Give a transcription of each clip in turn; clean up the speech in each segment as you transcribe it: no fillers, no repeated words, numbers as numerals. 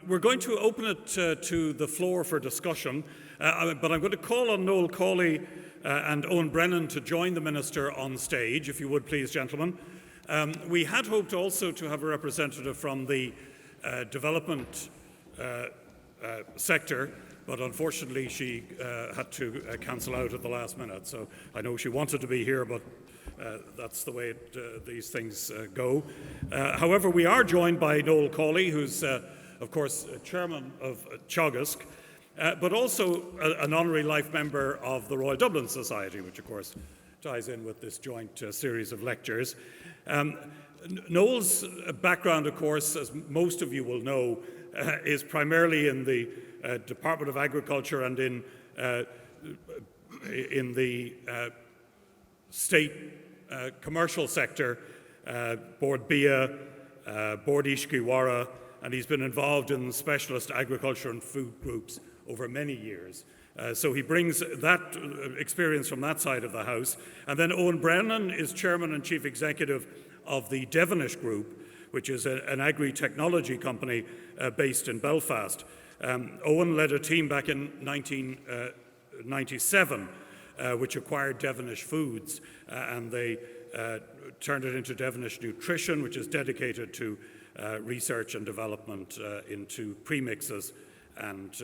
We're going to open it to the floor for discussion, but I'm going to call on Noel Cawley and Owen Brennan to join the Minister on stage, if you would please, gentlemen. We had hoped also to have a representative from the development sector, but unfortunately she had to cancel out at the last minute. So I know she wanted to be here, but that's the way these things go. However, we are joined by Noel Cawley, who's, of course, chairman of Teagasc, but also an honorary life member of the Royal Dublin Society, which, of course, ties in with this joint series of lectures. Noel's background, of course, as most of you will know, is primarily in the Department of Agriculture and in the state commercial sector, Bord Bia, Bord Ishkiwara, and he's been involved in specialist agriculture and food groups over many years. So he brings that experience from that side of the house. And then Owen Brennan is chairman and chief executive of the Devonish Group, which is an agri-technology company based in Belfast. Owen led a team back in 1997 which acquired Devonish Foods, and they turned it into Devonish Nutrition, which is dedicated to research and development into premixes and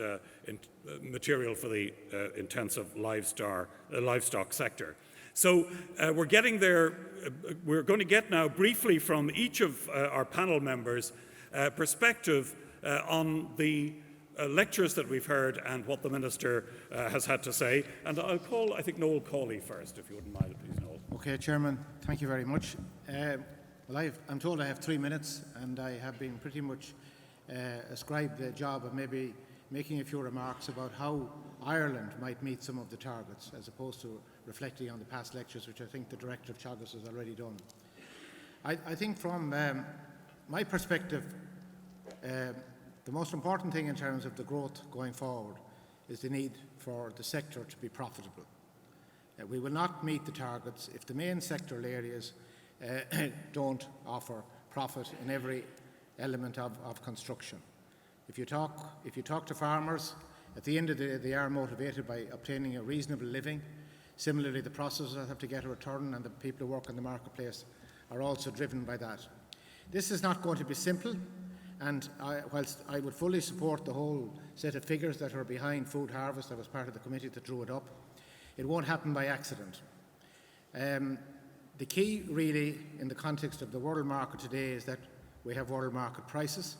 material for the intensive livestock sector. So we're getting there. We're going to get now briefly from each of our panel members perspective on the lectures that we've heard and what the Minister has had to say. And I'll call, I think, Noel Cawley first, if you wouldn't mind, please, Noel. Okay, Chairman, thank you very much. Well, I'm told I have 3 minutes, and I have been pretty much ascribed the job of maybe making a few remarks about how Ireland might meet some of the targets, as opposed to reflecting on the past lectures, which I think the Director of Teagasc has already done. I think from my perspective, the most important thing in terms of the growth going forward is the need for the sector to be profitable. We will not meet the targets if the main sectoral areas don't offer profit in every element of construction. If you talk to farmers, at the end of the day, they are motivated by obtaining a reasonable living. Similarly, the processors have to get a return, and the people who work in the marketplace are also driven by that. This is not going to be simple, and whilst I would fully support the whole set of figures that are behind food harvest, I was part of the committee that drew it up, it won't happen by accident. The key really in the context of the world market today is that we have world market prices,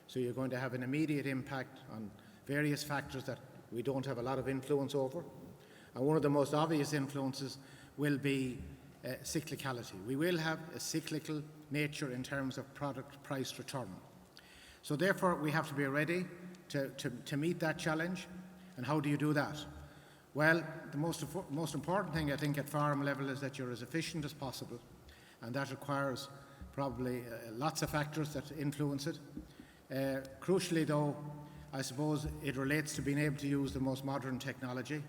so you're going to have an immediate impact on various factors that we don't have a lot of influence over. And one of the most obvious influences will be cyclicality. We will have a cyclical nature in terms of product price return. So therefore we have to be ready to meet that challenge. And how do you do that? Well, the most important thing I think at farm level is that you're as efficient as possible, and that requires probably lots of factors that influence it. Crucially though, I suppose it relates to being able to use the most modern technology,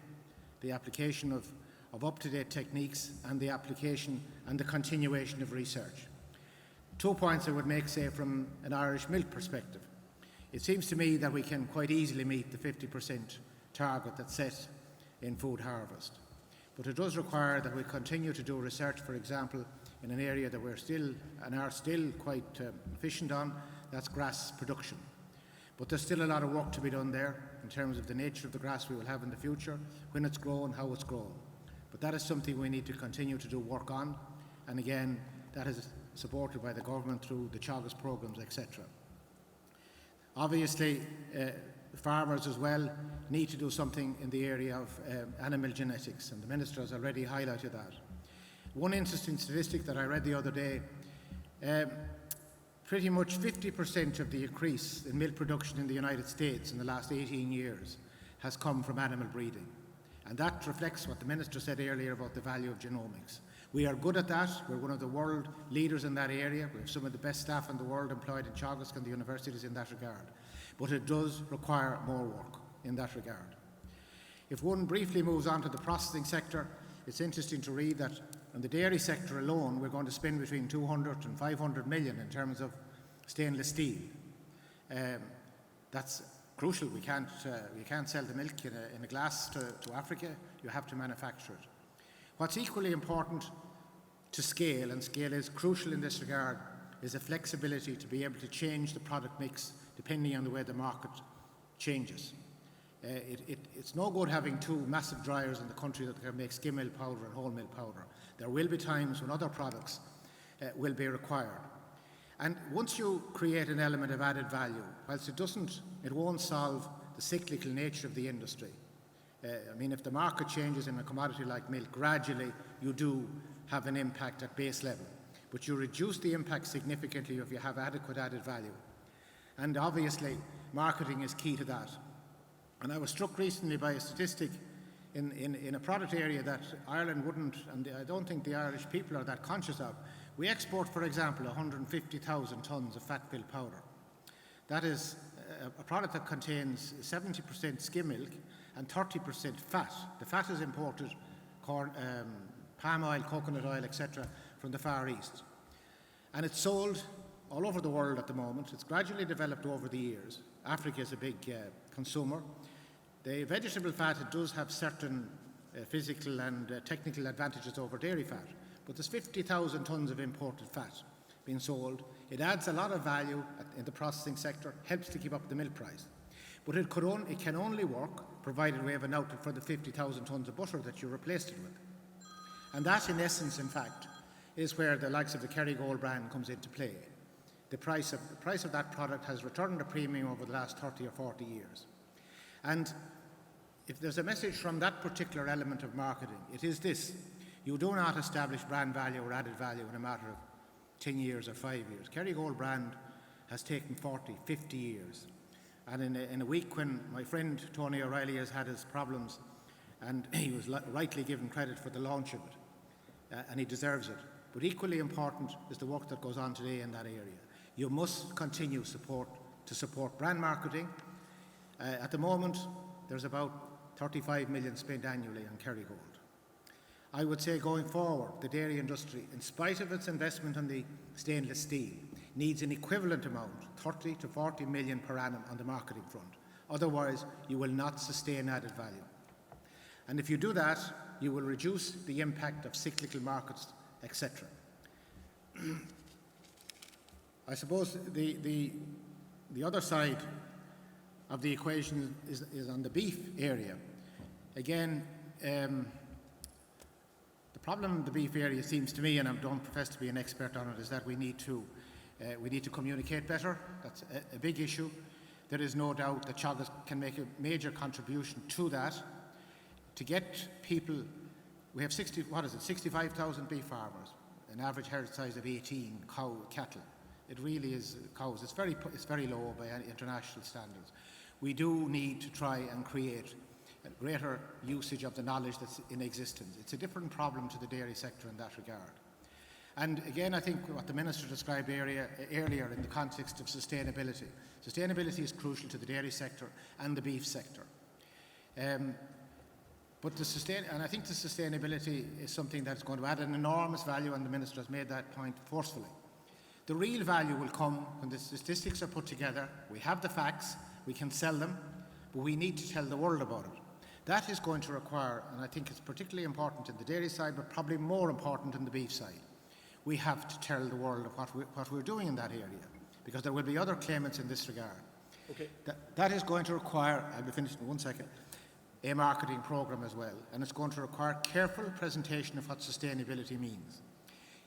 the application of up-to-date techniques, and the application and the continuation of research. 2 points I would make, say, from an Irish milk perspective. It seems to me that we can quite easily meet the 50% target that's set in food harvest. But it does require that we continue to do research, for example, in an area that we're still and are still quite efficient on, that's grass production. But there's still a lot of work to be done there in terms of the nature of the grass we will have in the future, when it's grown, how it's grown. But that is something we need to continue to do work on, and again, that is supported by the government through the Teagasc programmes, etc. Obviously, farmers as well need to do something in the area of animal genetics, and the Minister has already highlighted that. One interesting statistic that I read the other day, pretty much 50% of the increase in milk production in the United States in the last 18 years has come from animal breeding. And that reflects what the Minister said earlier about the value of genomics. We are good at that. We're one of the world leaders in that area. We have some of the best staff in the world employed in Teagasc and the universities in that regard. But it does require more work in that regard. If one briefly moves on to the processing sector, it's interesting to read that in the dairy sector alone, we're going to spend between 200 and 500 million in terms of stainless steel. That's crucial. We can't sell the milk in a glass to Africa. You have to manufacture it. What's equally important to scale, and scale is crucial in this regard, is a flexibility to be able to change the product mix depending on the way the market changes. It's no good having two massive dryers in the country that can make skim milk powder and whole milk powder. There will be times when other products will be required. And once you create an element of added value, whilst it won't solve the cyclical nature of the industry. I mean, if the market changes in a commodity like milk, gradually you do have an impact at base level. But you reduce the impact significantly if you have adequate added value. And obviously, marketing is key to that. And I was struck recently by a statistic in a product area that Ireland wouldn't, and I don't think the Irish people are that conscious of. We export, for example, 150,000 tonnes of fat-filled powder. That is a product that contains 70% skim milk and 30% fat. The fat is imported, palm oil, coconut oil, etc., from the Far East. And it's sold all over the world at the moment. It's gradually developed over the years. Africa is a big consumer. The vegetable fat, it does have certain physical and technical advantages over dairy fat, but there's 50,000 tonnes of imported fat being sold. It adds a lot of value in the processing sector, helps to keep up the milk price. But it can only work provided we have an outlet for the 50,000 tonnes of butter that you replaced it with. And that, in essence, in fact, is where the likes of the Kerrygold brand comes into play. The price of that product has returned a premium over the last 30 or 40 years. And if there's a message from that particular element of marketing, it is this: you do not establish brand value or added value in a matter of 10 years or 5 years. Kerrygold brand has taken 40, 50 years. And in a week when my friend Tony O'Reilly has had his problems, and he was rightly given credit for the launch of it, and he deserves it. But equally important is the work that goes on today in that area. You must continue to support brand marketing. At the moment, there's about 35 million spent annually on Kerrygold. I would say going forward, the dairy industry, in spite of its investment in the stainless steel, needs an equivalent amount, 30 to 40 million per annum on the marketing front. Otherwise, you will not sustain added value. And if you do that, you will reduce the impact of cyclical markets, etc. I suppose the other side of the equation is on the beef area. Again, the problem in the beef area seems to me, and I don't profess to be an expert on it, is that we need to communicate better. That's a big issue. There is no doubt that Teagasc can make a major contribution to that. To get people, we have 65,000 beef farmers, an average herd size of 18 cattle. It really is cows. It's very low by international standards. We do need to try and create a greater usage of the knowledge that's in existence. It's a different problem to the dairy sector in that regard. And again, I think what the Minister described earlier in the context of sustainability. Sustainability is crucial to the dairy sector and the beef sector. But I think the sustainability is something that's going to add an enormous value, and the Minister has made that point forcefully. The real value will come when the statistics are put together. We have the facts, we can sell them, but we need to tell the world about it. That is going to require, and I think it's particularly important in the dairy side, but probably more important in the beef side. We have to tell the world of what we're doing in that area, because there will be other claimants in this regard. Okay. That is going to require, I'll be finished in 1 second, a marketing programme as well, and it's going to require careful presentation of what sustainability means.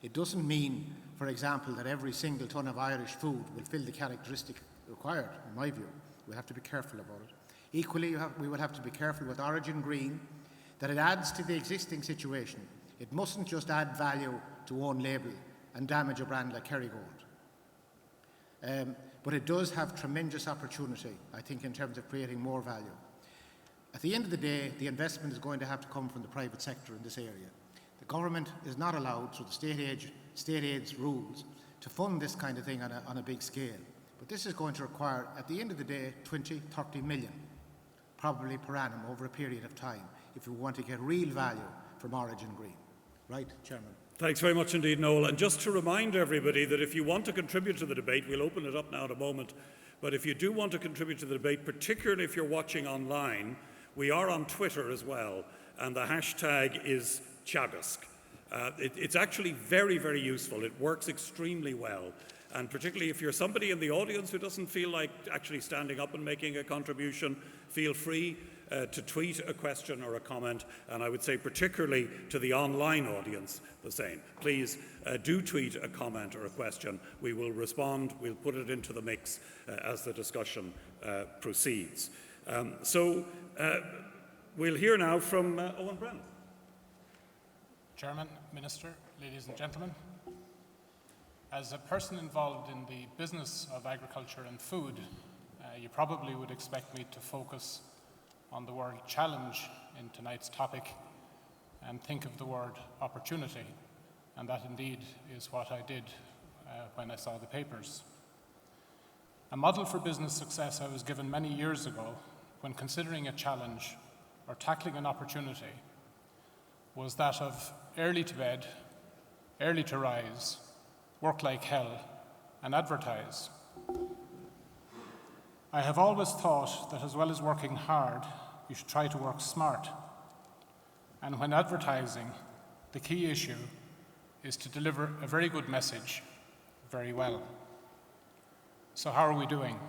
It doesn't mean, for example, that every single tonne of Irish food will fill the characteristic required, in my view. We'll have to be careful about it. Equally, we will have to be careful with origin green, that it adds to the existing situation. It mustn't just add value to own label and damage a brand like Kerrygold. But it does have tremendous opportunity, I think, in terms of creating more value. At the end of the day, the investment is going to have to come from the private sector in this area. The government is not allowed, through the state aids rules, to fund this kind of thing on a big scale. But this is going to require, at the end of the day, 20, 30 million, probably per annum over a period of time, if we want to get real value from origin green. Right, Chairman? Thanks very much indeed, Noel. And just to remind everybody that if you want to contribute to the debate, we'll open it up now in a moment But if you do want to contribute to the debate, particularly if you're watching online, we are on Twitter as well, and the hashtag is Teagasc. It's actually very, very useful. It works extremely well. And particularly if you're somebody in the audience who doesn't feel like actually standing up and making a contribution, feel free to tweet a question or a comment. And I would say particularly to the online audience the same. Please do tweet a comment or a question. We will respond. We'll put it into the mix as the discussion proceeds. We'll hear now from Owen Brennan. Chairman, Minister, ladies and gentlemen. As a person involved in the business of agriculture and food, you probably would expect me to focus on the word challenge in tonight's topic and think of the word opportunity. And that indeed is what I did when I saw the papers. A model for business success I was given many years ago when considering a challenge or tackling an opportunity was that of early to bed, early to rise, work like hell, and advertise. I have always thought that as well as working hard, you should try to work smart. And when advertising, the key issue is to deliver a very good message very well. So how are we doing?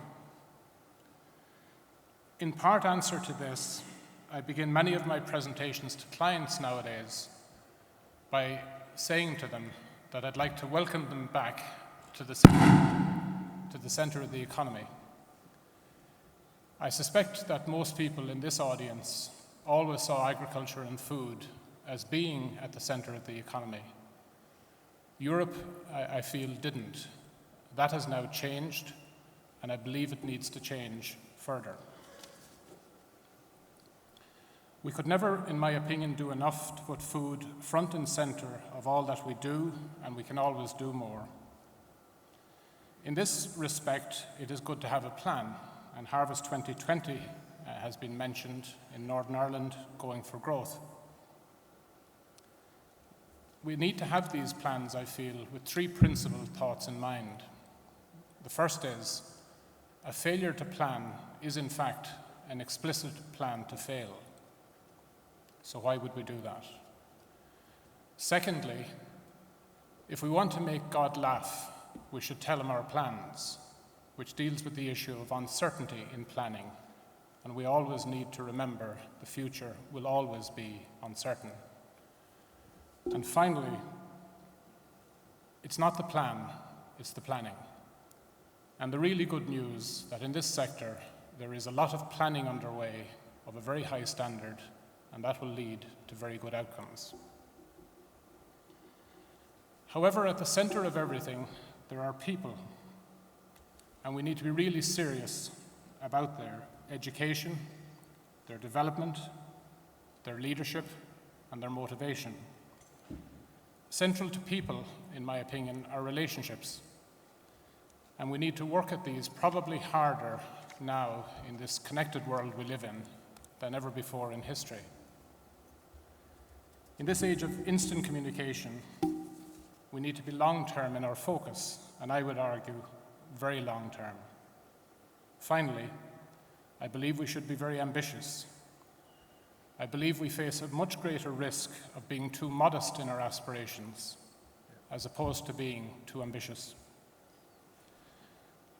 In part answer to this, I begin many of my presentations to clients nowadays by saying to them that I'd like to welcome them back to the center of the economy. I suspect that most people in this audience always saw agriculture and food as being at the center of the economy. Europe, I feel, didn't. That has now changed, and I believe it needs to change further. We could never, in my opinion, do enough to put food front and center of all that we do, and we can always do more. In this respect, it is good to have a plan, and Harvest 2020 has been mentioned in Northern Ireland, going for growth. We need to have these plans, I feel, with three principal thoughts in mind. The first is, a failure to plan is in fact an explicit plan to fail. So why would we do that? Secondly, if we want to make God laugh, we should tell him our plans, which deals with the issue of uncertainty in planning. And we always need to remember the future will always be uncertain. And finally, it's not the plan, it's the planning. And the really good news that in this sector, there is a lot of planning underway of a very high standard, and that will lead to very good outcomes. However, at the center of everything, there are people, and we need to be really serious about their education, their development, their leadership, and their motivation. Central to people, in my opinion, are relationships, and we need to work at these probably harder now in this connected world we live in than ever before in history. In this age of instant communication, we need to be long-term in our focus, and I would argue, very long-term. Finally, I believe we should be very ambitious. I believe we face a much greater risk of being too modest in our aspirations, as opposed to being too ambitious.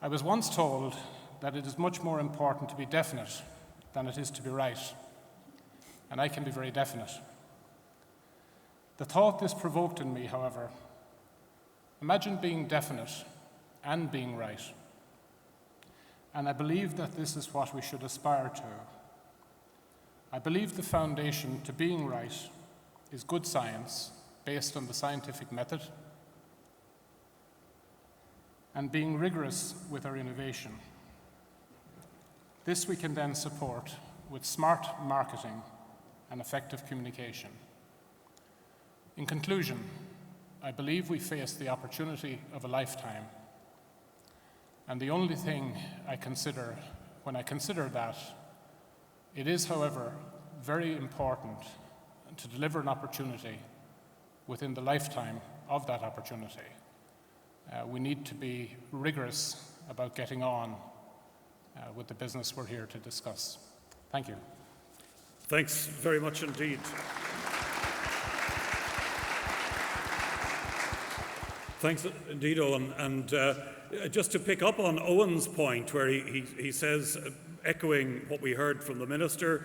I was once told that it is much more important to be definite than it is to be right, and I can be very definite. The thought this provoked in me, however, imagine being definite and being right. And I believe that this is what we should aspire to. I believe the foundation to being right is good science based on the scientific method and being rigorous with our innovation. This we can then support with smart marketing and effective communication. In conclusion, I believe we face the opportunity of a lifetime. And the only thing I consider when I consider that, it is, however, very important to deliver an opportunity within the lifetime of that opportunity. We need to be rigorous about getting on with the business we're here to discuss. Thank you. Thanks very much indeed. Thanks indeed, Owen. And just to pick up on Owen's point, where he says, echoing what we heard from the Minister,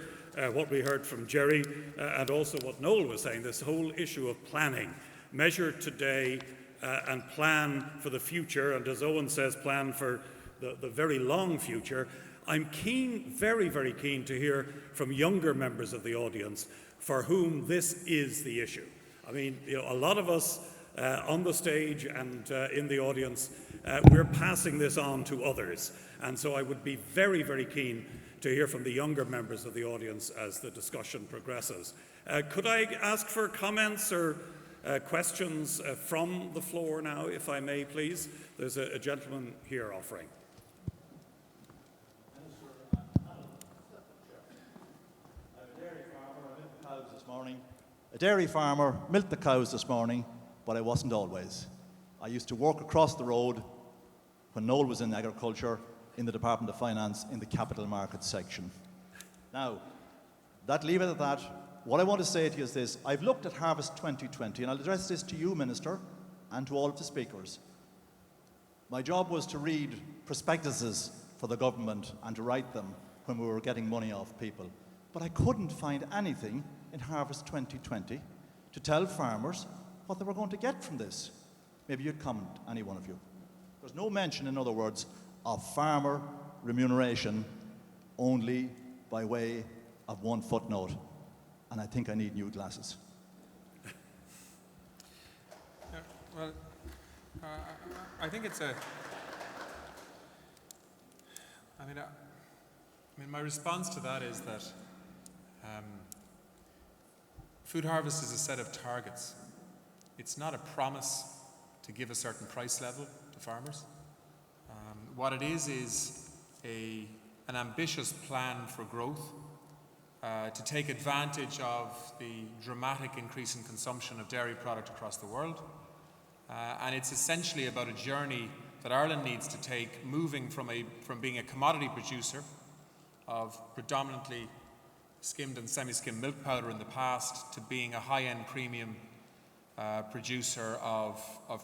what we heard from Jerry, and also what Noel was saying, this whole issue of planning. Measure today and plan for the future, and as Owen says, plan for the very long future. I'm keen, very, very keen to hear from younger members of the audience for whom this is the issue. I mean, a lot of us on the stage and in the audience, we're passing this on to others. And so I would be very, very keen to hear from the younger members of the audience as the discussion progresses. Could I ask for comments or questions from the floor now, if I may, please? There's a gentleman here offering. A dairy farmer milked the cows this morning, but I wasn't always. I used to work across the road when Noel was in agriculture in the Department of Finance in the capital markets section. Now, leave it at that. What I want to say to you is this. I've looked at Harvest 2020, and I'll address this to you, Minister, and to all of the speakers. My job was to read prospectuses for the government and to write them when we were getting money off people. But I couldn't find anything in Harvest 2020 to tell farmers what they were going to get from this. Maybe you'd comment, any one of you. There's no mention, in other words, of farmer remuneration, only by way of one footnote. And I think I need new glasses. I think it's my response to that is that food harvest is a set of targets. It's not a promise to give a certain price level to farmers. What it is an ambitious plan for growth to take advantage of the dramatic increase in consumption of dairy product across the world. And it's essentially about a journey that Ireland needs to take, moving from being a commodity producer of predominantly skimmed and semi-skimmed milk powder in the past to being a high-end premium producer of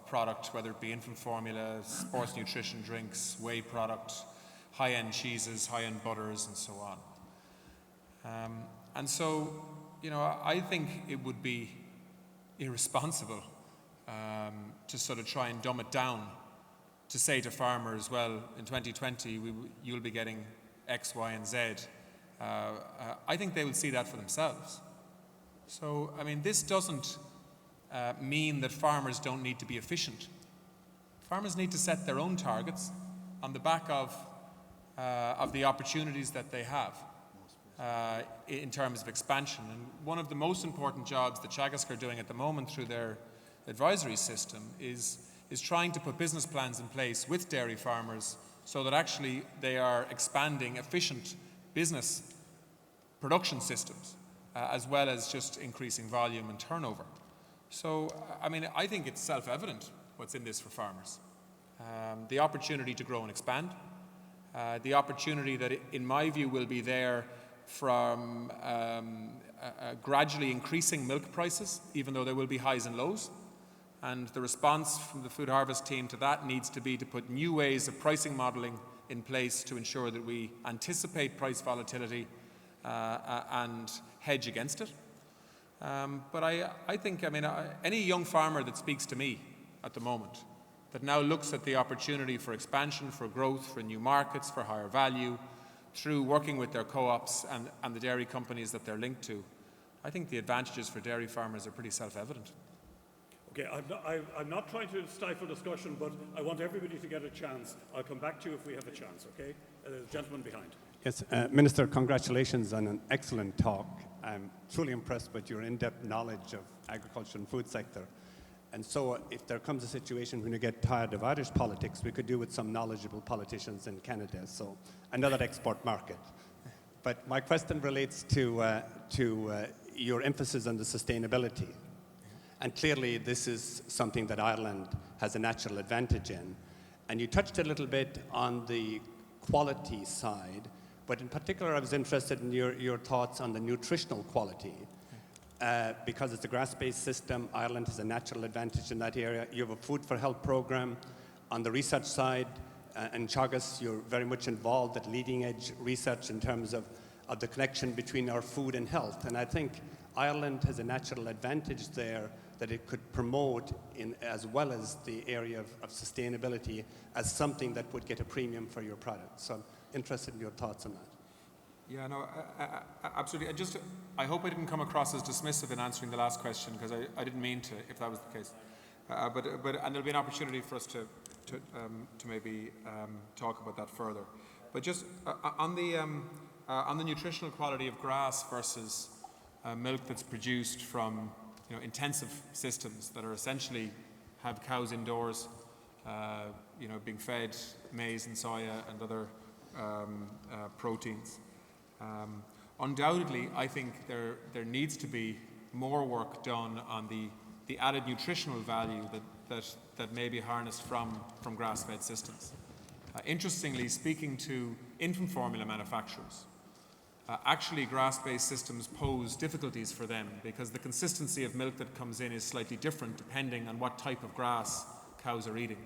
product, whether it be infant formula, sports nutrition drinks, whey product, high-end cheeses, high-end butters, and so on. And so, I think it would be irresponsible to sort of try and dumb it down to say to farmers, well, in 2020 you'll be getting X, Y, and Z. I think they will see that for themselves. So, this doesn't mean that farmers don't need to be efficient. Farmers need to set their own targets on the back of the opportunities that they have in terms of expansion. And one of the most important jobs that Teagasc are doing at the moment through their advisory system is trying to put business plans in place with dairy farmers so that actually they are expanding efficient business production systems as well as just increasing volume and turnover. So, I think it's self-evident what's in this for farmers. The opportunity to grow and expand, the opportunity that, in my view, will be there from gradually increasing milk prices, even though there will be highs and lows. And the response from the Food Harvest team to that needs to be to put new ways of pricing modelling in place to ensure that we anticipate price volatility and hedge against it. But I think, any young farmer that speaks to me at the moment, that now looks at the opportunity for expansion, for growth, for new markets, for higher value, through working with their co-ops and the dairy companies that they're linked to, I think the advantages for dairy farmers are pretty self-evident. Okay, I'm not trying to stifle discussion, but I want everybody to get a chance. I'll come back to you if we have a chance, okay? The gentleman behind. Yes, Minister, congratulations on an excellent talk. I'm truly impressed with your in-depth knowledge of agriculture and food sector. And so if there comes a situation when you get tired of Irish politics, we could do with some knowledgeable politicians in Canada, so another export market. But my question relates to your emphasis on the sustainability. And clearly this is something that Ireland has a natural advantage in. And you touched a little bit on the quality side, but in particular I was interested in your thoughts on the nutritional quality. Because it's a grass-based system, Ireland has a natural advantage in that area. You have a food for health program. On the research side, in Teagasc, you're very much involved at leading edge research in terms of the connection between our food and health. And I think Ireland has a natural advantage there that it could promote in, as well as the area of sustainability, as something that would get a premium for your product. So I'm interested in your thoughts on that. Yeah, no, absolutely. I hope I didn't come across as dismissive in answering the last question, because I didn't mean to, if that was the case. But there'll be an opportunity for us to maybe talk about that further. But just on the nutritional quality of grass versus milk that's produced from intensive systems that are essentially have cows indoors, being fed maize and soya and other proteins. Undoubtedly, I think there needs to be more work done on the added nutritional value that may be harnessed from grass-fed systems. Interestingly, speaking to infant formula manufacturers, actually grass-based systems pose difficulties for them because the consistency of milk that comes in is slightly different depending on what type of grass cows are eating.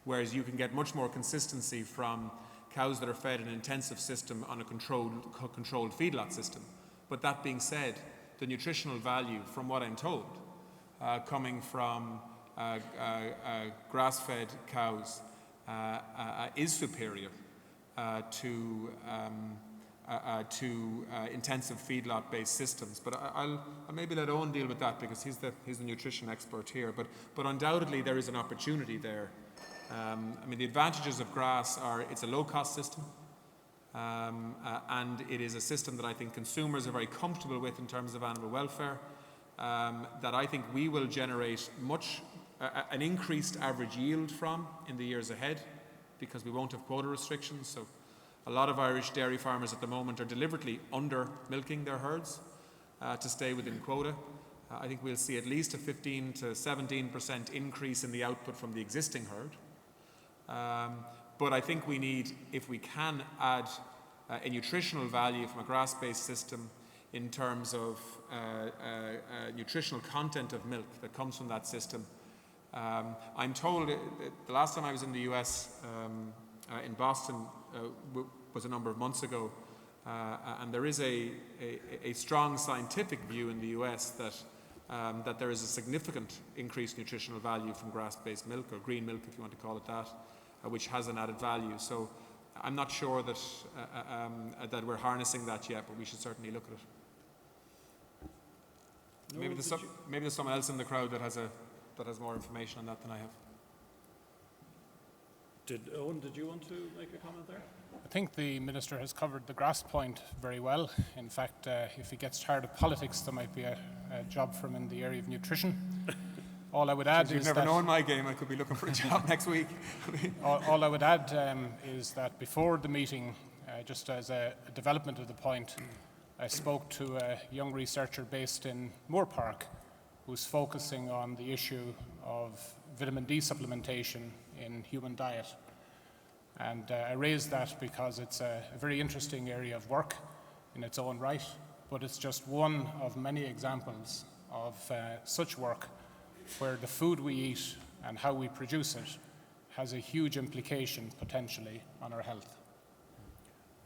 Whereas you can get much more consistency from cows that are fed in an intensive system on a controlled feedlot system. But that being said, the nutritional value, from what I'm told, coming from grass-fed cows is superior to intensive feedlot-based systems. But I'll maybe let Owen deal with that because he's the nutrition expert here. But undoubtedly there is an opportunity there. The advantages of grass are it's a low-cost system, and it is a system that I think consumers are very comfortable with in terms of animal welfare, that I think we will generate an increased average yield from in the years ahead because we won't have quota restrictions. So a lot of Irish dairy farmers at the moment are deliberately under-milking their herds to stay within quota. I think we'll see at least a 15 to 17% increase in the output from the existing herd. But I think we need, if we can add a nutritional value from a grass-based system in terms of nutritional content of milk that comes from that system. I'm told the last time I was in the US, in Boston, was a number of months ago, and there is a strong scientific view in the US that there is a significant increased nutritional value from grass-based milk, or green milk if you want to call it that, which has an added value. So I'm not sure that that we're harnessing that yet, but we should certainly look at it. No, maybe there's someone else in the crowd that has more information on that than I have. Owen, did you want to make a comment there? I think the Minister has covered the grass point very well. In fact, if he gets tired of politics, there might be a job for him in the area of nutrition. All I would add is you've never known my game. I could be looking for a job next week. all I would add is that before the meeting, just as a development of the point, I spoke to a young researcher based in Moore Park who's focusing on the issue of vitamin D supplementation in human diet. And I raised that because it's a very interesting area of work in its own right, but it's just one of many examples of such work where the food we eat and how we produce it has a huge implication potentially on our health.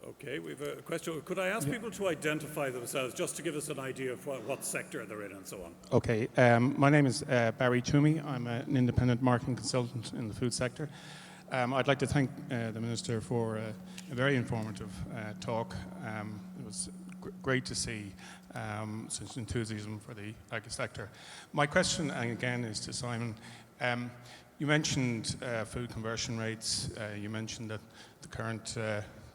Okay, we have a question. Could I ask people to identify themselves just to give us an idea of what sector they're in and so on? Okay, my name is Barry Toomey. I'm an independent marketing consultant in the food sector. I'd like to thank the Minister for a very informative talk. It was great to see such enthusiasm for the agri sector. My question, again, is to Simon. You mentioned food conversion rates. You mentioned that the current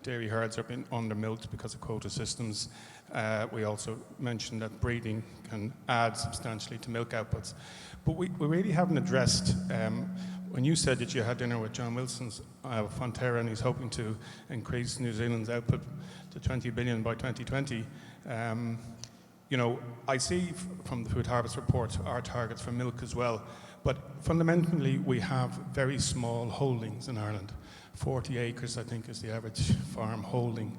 dairy herds have been under-milked because of quota systems. We also mentioned that breeding can add substantially to milk outputs. But we really haven't addressed, when you said that you had dinner with John Wilson's Fonterra and he's hoping to increase New Zealand's output to 20 billion by 2020, I see from the Food Harvest Report our targets for milk as well. But fundamentally, we have very small holdings in Ireland. 40 acres, I think, is the average farm holding.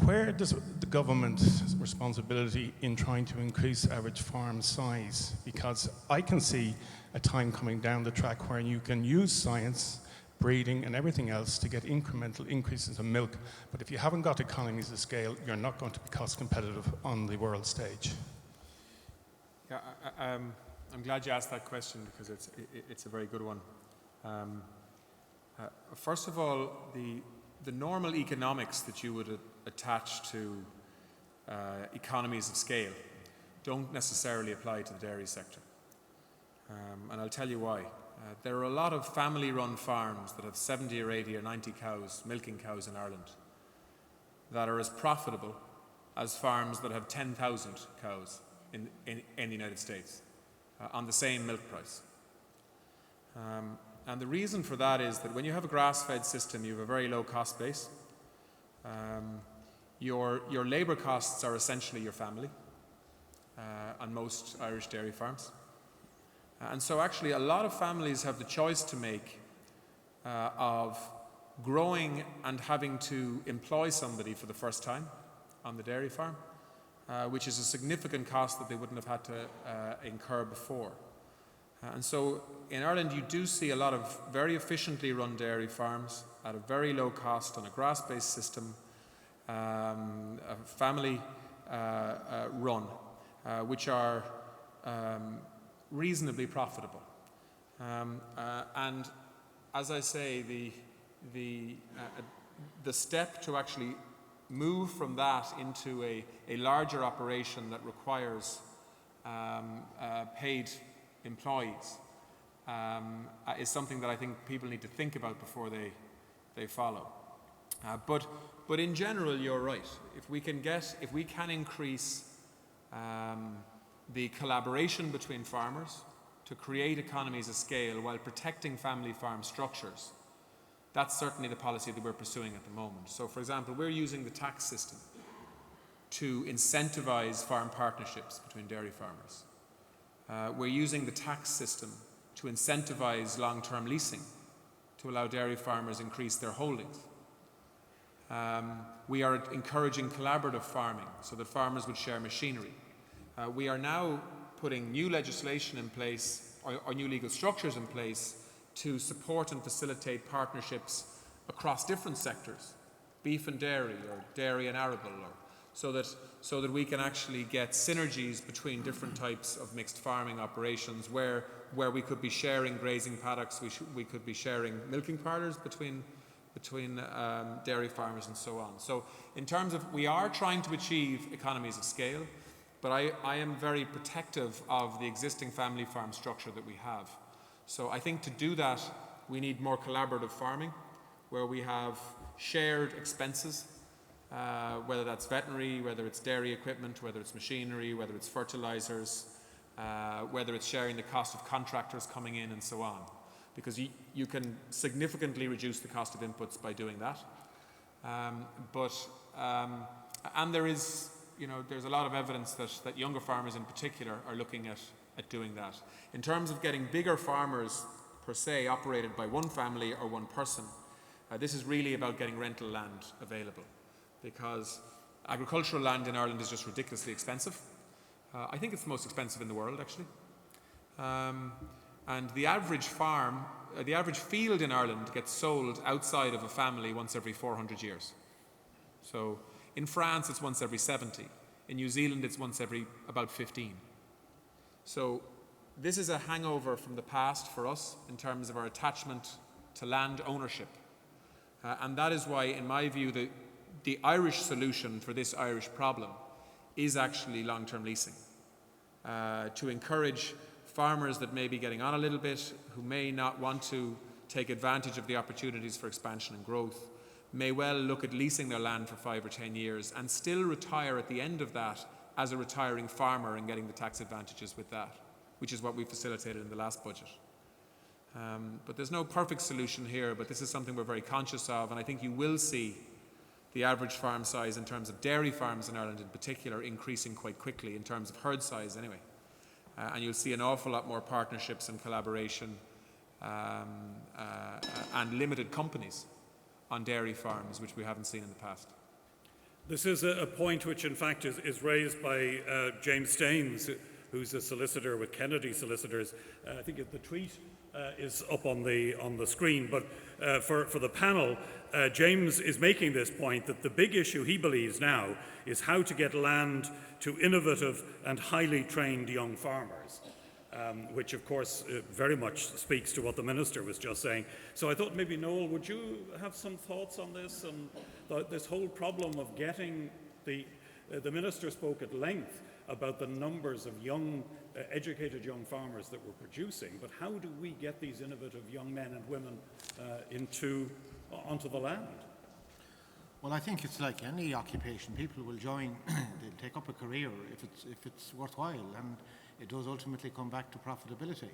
Where does the government's responsibility in trying to increase average farm size? Because I can see a time coming down the track where you can use science, breeding and everything else to get incremental increases in milk. But if you haven't got economies of scale, you're not going to be cost competitive on the world stage. Yeah, I'm glad you asked that question because it's a very good one. First of all, the normal economics that you would attach to economies of scale don't necessarily apply to the dairy sector. And I'll tell you why. There are a lot of family-run farms that have 70 or 80 or 90 cows, milking cows in Ireland, that are as profitable as farms that have 10,000 cows in the United States on the same milk price. And the reason for that is that when you have a grass-fed system, you have a very low cost base. Your labour costs are essentially your family on most Irish dairy farms. And so actually a lot of families have the choice to make of growing and having to employ somebody for the first time on the dairy farm, which is a significant cost that they wouldn't have had to incur before. And so in Ireland you do see a lot of very efficiently run dairy farms at a very low cost on a grass-based system, a family run, which are reasonably profitable. And as I say, the step to actually move from that into a larger operation that requires paid employees is something that I think people need to think about before they follow. But in general, you're right. If we can increase the collaboration between farmers to create economies of scale while protecting family farm structures, that's certainly the policy that we're pursuing at the moment. So, for example, we're using the tax system to incentivize farm partnerships between dairy farmers. We're using the tax system to incentivize long-term leasing to allow dairy farmers increase their holdings. We are encouraging collaborative farming so that farmers would share machinery. We are now putting new legislation in place, or new legal structures in place, to support and facilitate partnerships across different sectors, beef and dairy, or dairy and arable, or so that we can actually get synergies between different types of mixed farming operations, where we could be sharing grazing paddocks, we could be sharing milking parlours between dairy farmers and so on. So in terms of, we are trying to achieve economies of scale, but I am very protective of the existing family farm structure that we have. So I think to do that, we need more collaborative farming, where we have shared expenses, whether that's veterinary, whether it's dairy equipment, whether it's machinery, whether it's fertilizers, whether it's sharing the cost of contractors coming in and so on. Because you can significantly reduce the cost of inputs by doing that. And there is, there's a lot of evidence that younger farmers in particular are looking at doing that. In terms of getting bigger farmers, per se, operated by one family or one person, this is really about getting rental land available, because agricultural land in Ireland is just ridiculously expensive. I think it's the most expensive in the world, actually. And the average farm, the average field in Ireland gets sold outside of a family once every 400 years. So in France, it's once every 70. In New Zealand, it's once every about 15. So this is a hangover from the past for us in terms of our attachment to land ownership. And that is why, in my view, the Irish solution for this Irish problem is actually long-term leasing. To encourage farmers that may be getting on a little bit, who may not want to take advantage of the opportunities for expansion and growth, may well look at leasing their land for 5 or 10 years and still retire at the end of that as a retiring farmer and getting the tax advantages with that, which is what we facilitated in the last budget. But there's no perfect solution here, but this is something we're very conscious of, and I think you will see the average farm size in terms of dairy farms in Ireland in particular increasing quite quickly in terms of herd size anyway. And you'll see an awful lot more partnerships and collaboration and limited companies on dairy farms, which we haven't seen in the past. This is a point which, in fact, is raised by James Staines, who's a solicitor with Kennedy Solicitors. I think the tweet is up on the screen, but for the panel, James is making this point that the big issue he believes now is how to get land to innovative and highly trained young farmers. Which of course very much speaks to what the Minister was just saying. So I thought maybe, Noel, would you have some thoughts on this and this whole problem of getting the Minister spoke at length about the numbers of young, educated young farmers that we're producing, but how do we get these innovative young men and women onto the land? Well, I think it's like any occupation. People will join, they'll take up a career if it's worthwhile, and it does ultimately come back to profitability.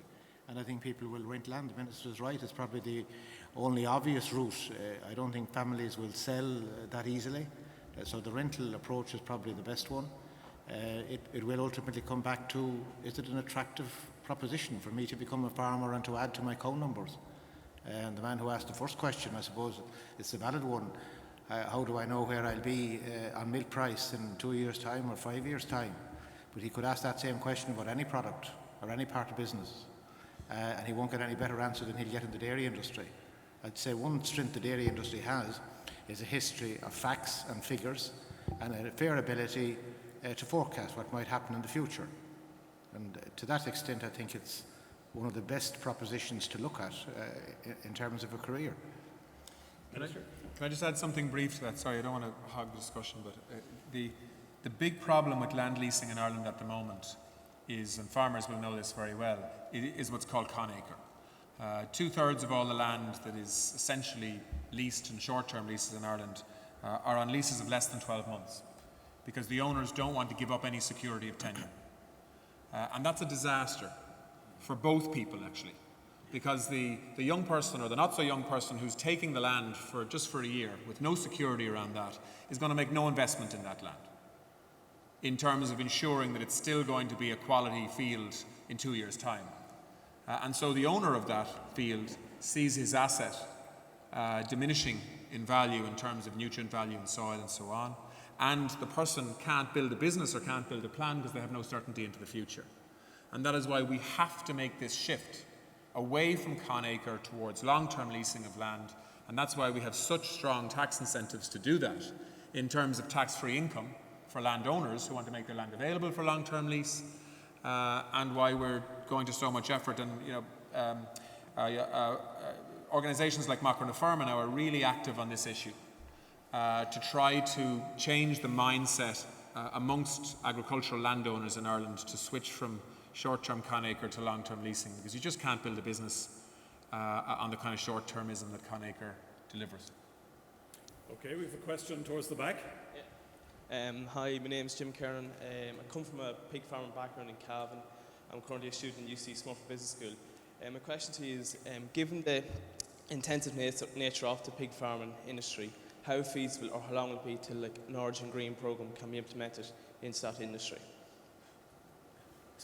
And I think people will rent land. The Minister's right, it's probably the only obvious route. I don't think families will sell that easily. So the rental approach is probably the best one. It will ultimately come back to, is it an attractive proposition for me to become a farmer and to add to my cow numbers? And the man who asked the first question, I suppose it's a valid one. How do I know where I'll be on milk price in 2 years' time or 5 years' time? But he could ask that same question about any product or any part of business, and he won't get any better answer than he'll get in the dairy industry. I'd say one strength the dairy industry has is a history of facts and figures and a fair ability to forecast what might happen in the future. And to that extent, I think it's one of the best propositions to look at in terms of a career. Can I just add something brief to that? Sorry, I don't want to hog the discussion, but the big problem with land leasing in Ireland at the moment is, and farmers will know this very well, is what's called con acre. 2/3 of all the land that is essentially leased in short-term leases in Ireland are on leases of less than 12 months because the owners don't want to give up any security of tenure. And that's a disaster for both people, actually, because the young person or the not-so-young person who's taking the land just for a year with no security around that is going to make no investment in that land in terms of ensuring that it's still going to be a quality field in 2 years' time. And so the owner of that field sees his asset diminishing in value in terms of nutrient value in soil and so on, and the person can't build a business or can't build a plan because they have no certainty into the future. And that is why we have to make this shift away from con acre towards long-term leasing of land, and that's why we have such strong tax incentives to do that in terms of tax-free income for landowners who want to make their land available for long-term lease, and why we're going to so much effort. And organisations like Macro na Firma now are really active on this issue to try to change the mindset amongst agricultural landowners in Ireland to switch from short-term con acre to long-term leasing, because you just can't build a business on the kind of short-termism that con acre delivers. Okay, we have a question towards the back. Hi, my name is Jim Kernan. I come from a pig farming background in Cavan. I'm currently a student in UC Smurfit Business School. My question to you is, given the intensive nature of the pig farming industry, how feasible or how long will it be till an Origin Green programme can be implemented into that industry?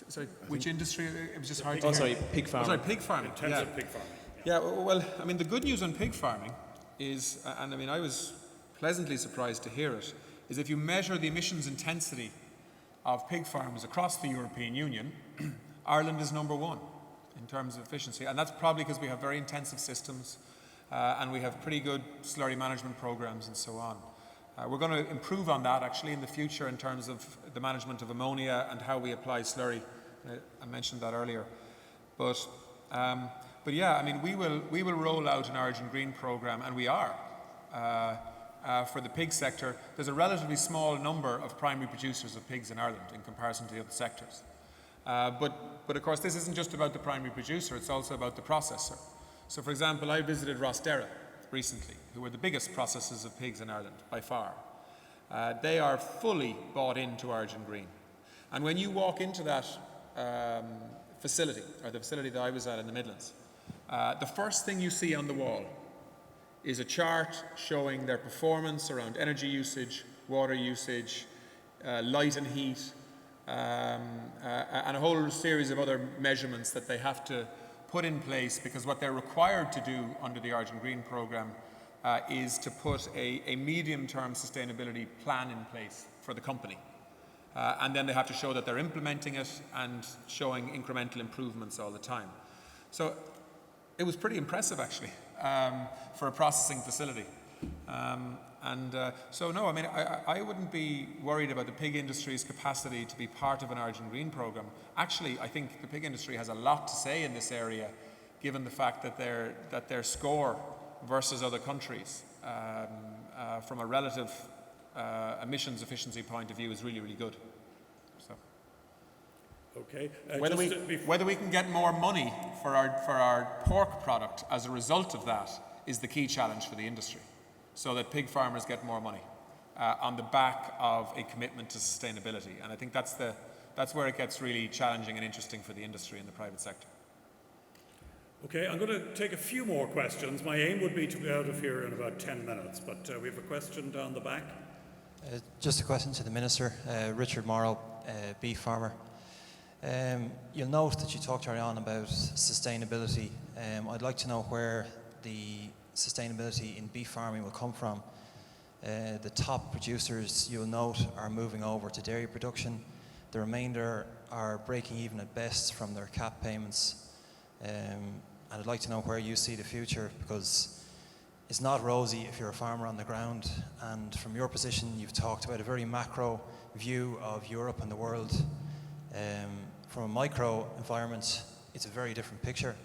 Sorry, which industry? It was just hard to Oh, hear. sorry, pig farming. Oh, sorry, pig farming. Intensive pig farming. Yeah, well, I mean, the good news on pig farming is, and I mean, I was pleasantly surprised to hear it, is if you measure the emissions intensity of pig farms across the European Union, Ireland is number one in terms of efficiency. And that's probably because we have very intensive systems and we have pretty good slurry management programs and so on. We're going to improve on that actually in the future in terms of the management of ammonia and how we apply slurry. I mentioned that earlier. But yeah, I mean, we will roll out an Origin Green programme, and we are. For the pig sector, there's a relatively small number of primary producers of pigs in Ireland in comparison to the other sectors. But of course, this isn't just about the primary producer, it's also about the processor. So for example, I visited Rossderra recently, who are the biggest processors of pigs in Ireland, by far. They are fully bought into Origin Green. And when you walk into that facility, or the facility that I was at in the Midlands, the first thing you see on the wall is a chart showing their performance around energy usage, water usage, light and heat, and a whole series of other measurements that they have to put in place, because what they're required to do under the Origin Green programme is to put a medium-term sustainability plan in place for the company. And then they have to show that they're implementing it and showing incremental improvements all the time. So it was pretty impressive, actually, for a processing facility. So no, I mean, I wouldn't be worried about the pig industry's capacity to be part of an Origin Green programme. Actually, I think the pig industry has a lot to say in this area, given the fact that their score versus other countries from a relative emissions efficiency point of view is really, really good. So. Okay. Whether we can get more money for our pork product as a result of that is the key challenge for the industry, so that pig farmers get more money on the back of a commitment to sustainability. And I think that's where it gets really challenging and interesting for the industry and the private sector. Okay, I'm going to take a few more questions. My aim would be to be out of here in about 10 minutes, but we have a question down the back. Just a question to the Minister. Richard Morrow, beef farmer. You'll note that you talked earlier on about sustainability. I'd like to know where the sustainability in beef farming will come from. The top producers, you'll note, are moving over to dairy production. The remainder are breaking even at best from their cap payments. And I'd like to know where you see the future, because it's not rosy if you're a farmer on the ground. And from your position, you've talked about a very macro view of Europe and the world. From a micro environment, it's a very different picture.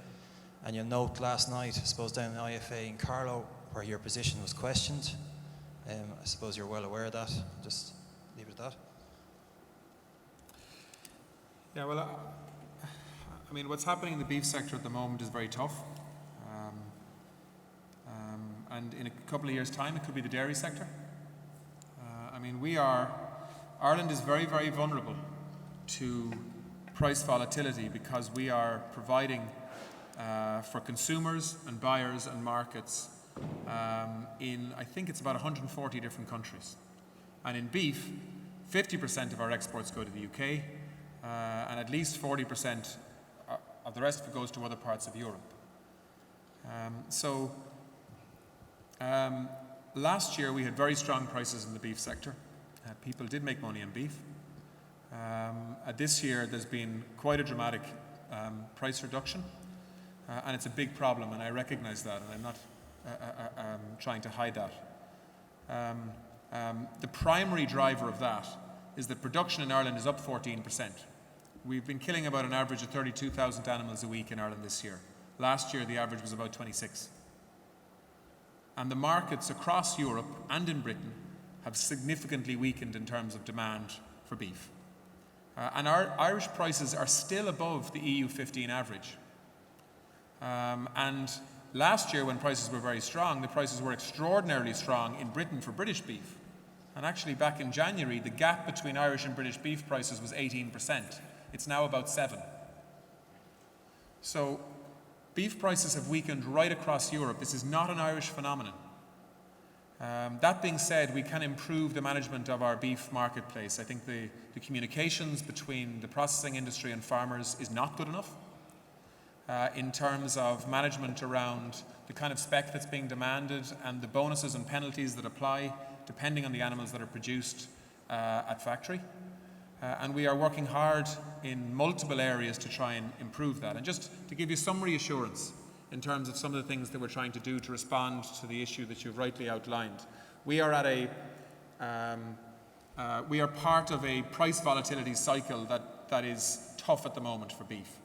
And you'll note last night, I suppose down in IFA in Carlow, where your position was questioned. I suppose you're well aware of that. Just leave it at that. Yeah, well, I mean, what's happening in the beef sector at the moment is very tough. And in a couple of years' time, it could be the dairy sector. I mean, Ireland is very, very vulnerable to price volatility, because we are providing for consumers and buyers and markets in, I think it's about 140 different countries. And in beef, 50% of our exports go to the UK, and at least 40% of the rest of it goes to other parts of Europe. Last year we had very strong prices in the beef sector. People did make money on beef. This year there's been quite a dramatic price reduction, and it's a big problem, and I recognize that, and I'm not trying to hide that. The primary driver of that is that production in Ireland is up 14%. We've been killing about an average of 32,000 animals a week in Ireland this year. Last year the average was about 26. And the markets across Europe and in Britain have significantly weakened in terms of demand for beef. And our Irish prices are still above the EU 15 average. And last year, when prices were very strong, the prices were extraordinarily strong in Britain for British beef. And actually, back in January, the gap between Irish and British beef prices was 18%. It's now about 7%. So beef prices have weakened right across Europe. This is not an Irish phenomenon. That being said, we can improve the management of our beef marketplace. I think the communications between the processing industry and farmers is not good enough in terms of management around the kind of spec that's being demanded and the bonuses and penalties that apply depending on the animals that are produced at factory. And we are working hard in multiple areas to try and improve that. And just to give you some reassurance in terms of some of the things that we're trying to do to respond to the issue that you've rightly outlined, we are part of a price volatility cycle that is tough at the moment for beef.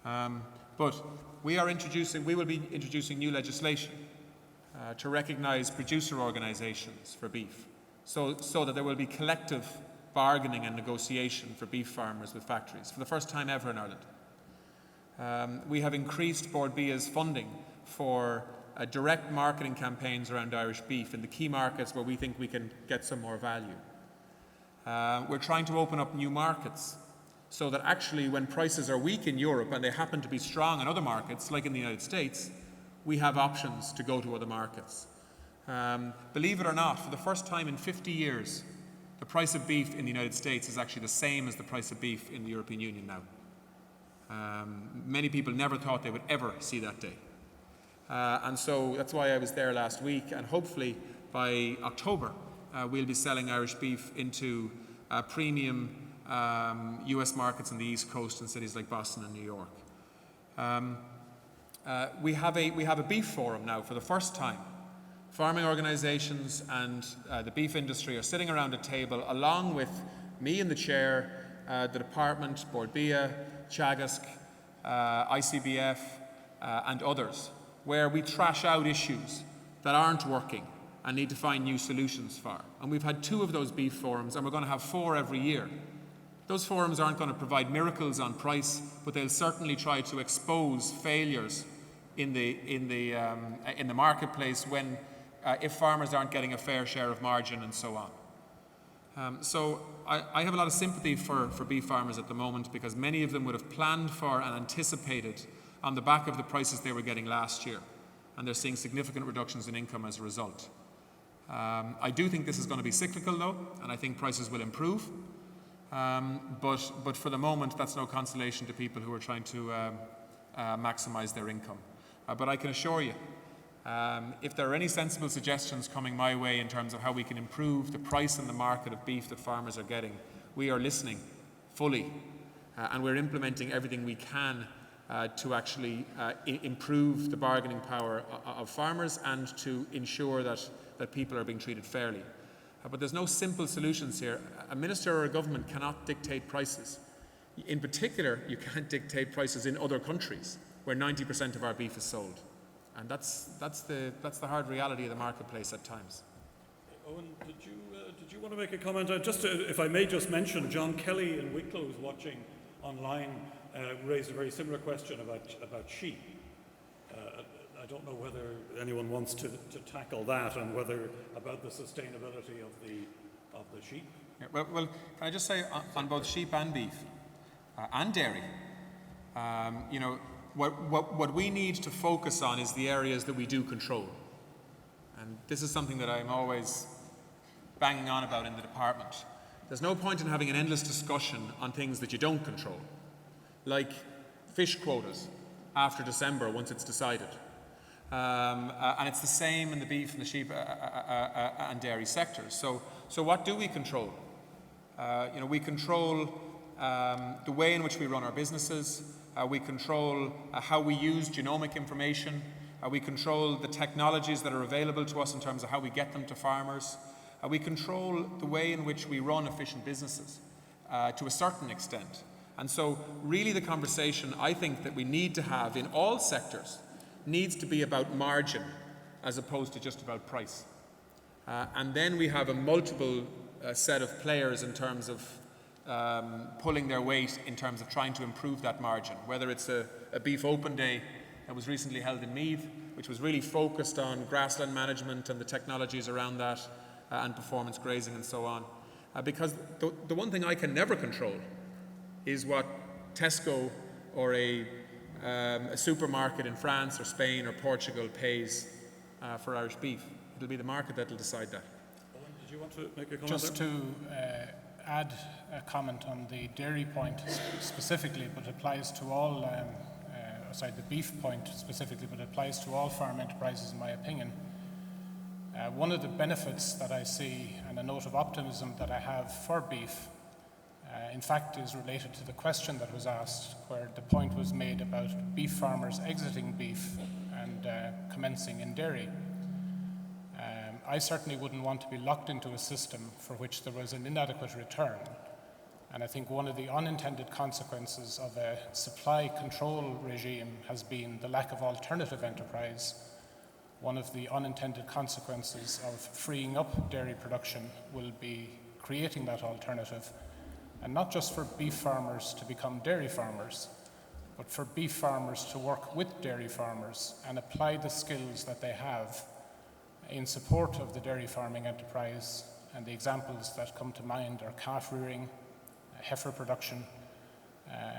But we will be introducing new legislation to recognise producer organisations for beef, so that there will be collective bargaining and negotiation for beef farmers with factories for the first time ever in Ireland. We have increased Board Bia's funding for direct marketing campaigns around Irish beef in the key markets where we think we can get some more value. We're trying to open up new markets so that actually when prices are weak in Europe and they happen to be strong in other markets, like in the United States, we have options to go to other markets. Believe it or not, for the first time in 50 years, the price of beef in the United States is actually the same as the price of beef in the European Union now. Many people never thought they would ever see that day. And so that's why I was there last week, and hopefully by October we'll be selling Irish beef into premium US markets on the East Coast in cities like Boston and New York. We have a beef forum now for the first time. Farming organisations and the beef industry are sitting around a table along with me and the chair, the department, Board BIA, Teagasc, ICBF and others, where we trash out issues that aren't working and need to find new solutions for. And we've had 2 of those beef forums, and we're going to have 4 every year. Those forums aren't going to provide miracles on price, but they'll certainly try to expose failures in the marketplace when if farmers aren't getting a fair share of margin and so on. So I have a lot of sympathy for beef farmers at the moment, because many of them would have planned for and anticipated on the back of the prices they were getting last year, and they're seeing significant reductions in income as a result. I do think this is going to be cyclical though, and I think prices will improve, but for the moment that's no consolation to people who are trying to maximise their income. But I can assure you, if there are any sensible suggestions coming my way in terms of how we can improve the price and the market of beef that farmers are getting, we are listening fully, and we're implementing everything we can to actually improve the bargaining power of farmers and to ensure that people are being treated fairly. But there's no simple solutions here. A minister or a government cannot dictate prices. In particular, you can't dictate prices in other countries where 90% of our beef is sold. And that's the hard reality of the marketplace at times. Owen, did you want to make a comment? If I may just mention, John Kelly in Wicklow, who's watching online, raised a very similar question about sheep. I don't know whether anyone wants to tackle that, and whether about the sustainability of the sheep. Yeah, well, can I just say on both sheep and beef and dairy, what we need to focus on is the areas that we do control. And this is something that I'm always banging on about in the department. There's no point in having an endless discussion on things that you don't control, like fish quotas after December once it's decided. And it's the same in the beef and the sheep and dairy sectors. So what do we control? We control the way in which we run our businesses. We control how we use genomic information. We control the technologies that are available to us in terms of how we get them to farmers. We control the way in which we run efficient businesses to a certain extent. And so really the conversation I think that we need to have in all sectors needs to be about margin as opposed to just about price. And then we have a multiple set of players in terms of pulling their weight in terms of trying to improve that margin, whether it's a beef open day that was recently held in Meath, which was really focused on grassland management and the technologies around that and performance grazing and so on. Because the one thing I can never control is what Tesco or a supermarket in France or Spain or Portugal pays for Irish beef. It'll be the market that will decide that. Owen, did you want to make a comment? Just to add a comment on the dairy point specifically, but applies to all, the beef point specifically, but applies to all farm enterprises in my opinion. One of the benefits that I see, and a note of optimism that I have for beef, in fact is related to the question that was asked, where the point was made about beef farmers exiting beef and commencing in dairy. I certainly wouldn't want to be locked into a system for which there was an inadequate return. And I think one of the unintended consequences of a supply control regime has been the lack of alternative enterprise. One of the unintended consequences of freeing up dairy production will be creating that alternative, and not just for beef farmers to become dairy farmers, but for beef farmers to work with dairy farmers and apply the skills that they have in support of the dairy farming enterprise. And the examples that come to mind are calf rearing, heifer production.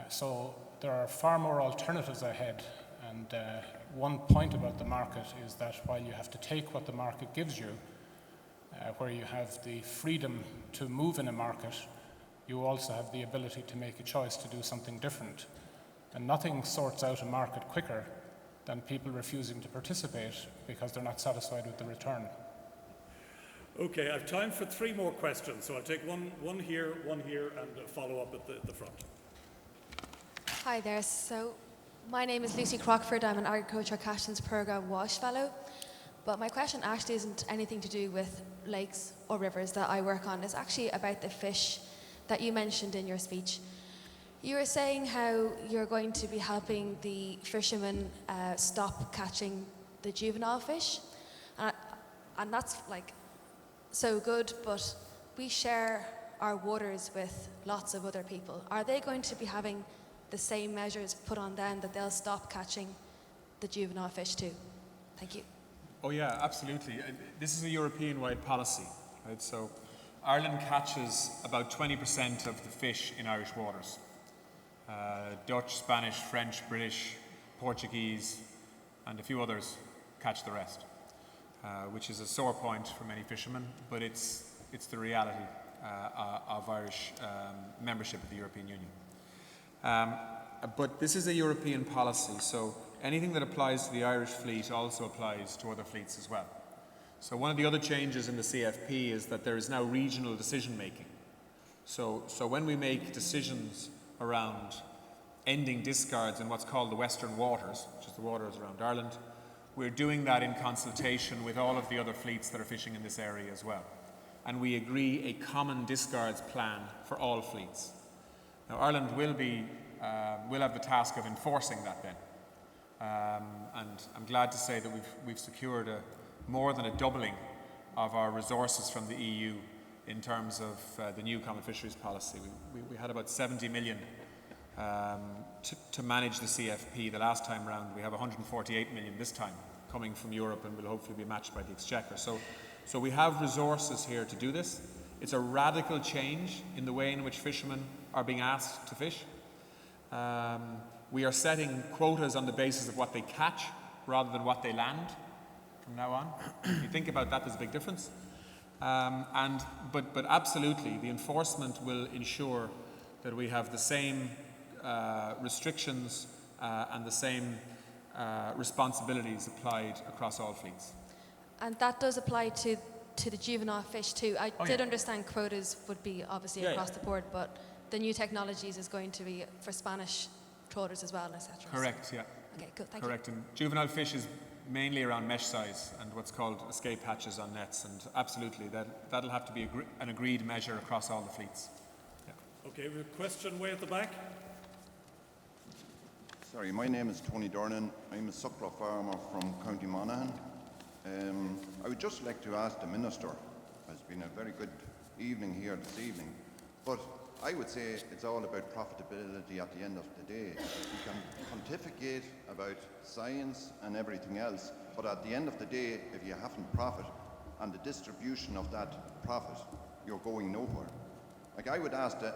So there are far more alternatives ahead. And one point about the market is that while you have to take what the market gives you, where you have the freedom to move in a market, you also have the ability to make a choice to do something different. And nothing sorts out a market quicker than people refusing to participate because they're not satisfied with the return. Okay, I have time for 3 more questions, so I'll take one here, and a follow-up at the front. Hi there. So, my name is Lucy Crockford. I'm an Agriculture Captains Programme WASH Fellow. But my question actually isn't anything to do with lakes or rivers that I work on. It's actually about the fish that you mentioned in your speech. You were saying how you're going to be helping the fishermen stop catching the juvenile fish. And that's like so good, but we share our waters with lots of other people. Are they going to be having the same measures put on them that they'll stop catching the juvenile fish too? Thank you. Oh yeah, absolutely. This is a European-wide policy, right? So Ireland catches about 20% of the fish in Irish waters. Dutch, Spanish, French, British, Portuguese, and a few others catch the rest, which is a sore point for many fishermen, but it's the reality of Irish membership of the European Union. But this is a European policy, so anything that applies to the Irish fleet also applies to other fleets as well. So one of the other changes in the CFP is that there is now regional decision making. So when we make decisions around ending discards in what's called the Western Waters, which is the waters around Ireland, we're doing that in consultation with all of the other fleets that are fishing in this area as well. And we agree a common discards plan for all fleets. Now Ireland will have the task of enforcing that then. And I'm glad to say that we've secured more than a doubling of our resources from the EU in terms of the new Common Fisheries Policy. We had about 70 million to manage the CFP the last time round. We have 148 million this time coming from Europe and will hopefully be matched by the Exchequer. So we have resources here to do this. It's a radical change in the way in which fishermen are being asked to fish. We are setting quotas on the basis of what they catch rather than what they land from now on. If you think about that, there's a big difference. But absolutely, the enforcement will ensure that we have the same restrictions and the same responsibilities applied across all fleets. And that does apply to the juvenile fish too. I did understand quotas would be obviously across the board, but the new technologies is going to be for Spanish trawlers as well, etc. Correct, yeah. Okay, good, thank Correct, and juvenile fish is mainly around mesh size and what's called escape hatches on nets, and absolutely that'll have to be an agreed measure across all the fleets. Yeah. Okay, we have a question way at the back. Sorry, my name is Tony Dornan. I'm a suckler farmer from County Monaghan. I would just like to ask the Minister, it's been a very good evening here this evening, but I would say it's all about profitability at the end of the day. You can pontificate about science and everything else, but at the end of the day, if you haven't profit and the distribution of that profit, you're going nowhere. Like, I would ask the